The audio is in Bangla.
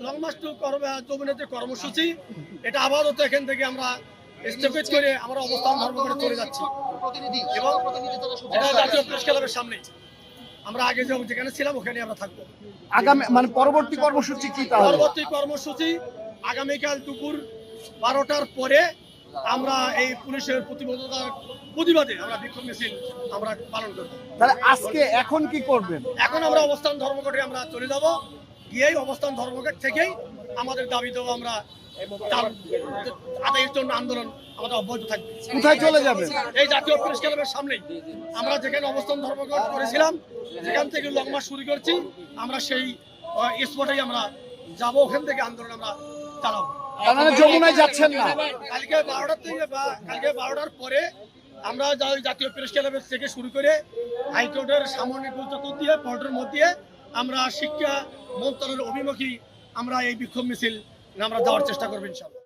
লং মার্চ টু যমুনার যে কর্মসূচি, এটা আপাতত এখান থেকে আমরা স্থগিত করে আমরা অবস্থান ধর্মঘটে চলে যাচ্ছি এবং এটা জাতীয় প্রেস ক্লাবের সামনে আমরা আগে যেখানে ছিলাম ওখানে আমরা থাকবো। আগামী মানে পরবর্তী কর্মসূচি কি? পরবর্তী কর্মসূচি আগামীকাল দুপুর 12টার পরে আমরা এই পুলিশের প্রতিবাদে আমরা বিক্ষোভ মিছিল আমরা পালন করব। তাহলে আজকে এখন কি করবেন? এখন আমরা অবস্থান ধর্মঘটে আমরা চলে যাব, গিয়েই অবস্থান ধর্মঘট থেকেই আমাদের দাবি দেবো আমরা আদায়ের জন্য আন্দোলন আমাদের অব্যাহত থাকবে। কোথায় চলে যাবেন? এই জাতীয় প্রেস ক্লাবের সামনেই আমরা যেখানে অবস্থান ধর্মঘট করেছিলাম, যেখান থেকে লং মার্চ শুরু করছি, আমরা সেই স্পটেই আমরা যাব, ওখান থেকে আন্দোলন আমরা চালাবো। মানে যমুনায় যাচ্ছেন না? কালকে 12টার থেকে বা কালকে 12টার পরে আমরা জাতীয় প্রেস ক্লাবের থেকে শুরু করে হাইকোর্টের সামরিক দিয়ে কোর্টের মধ্যে আমরা শিক্ষা মন্ত্রণালয়ের অভিমুখী আমরা এই বিক্ষোভ মিছিল আমরা যাওয়ার চেষ্টা করবো ইনশাআল্লাহ।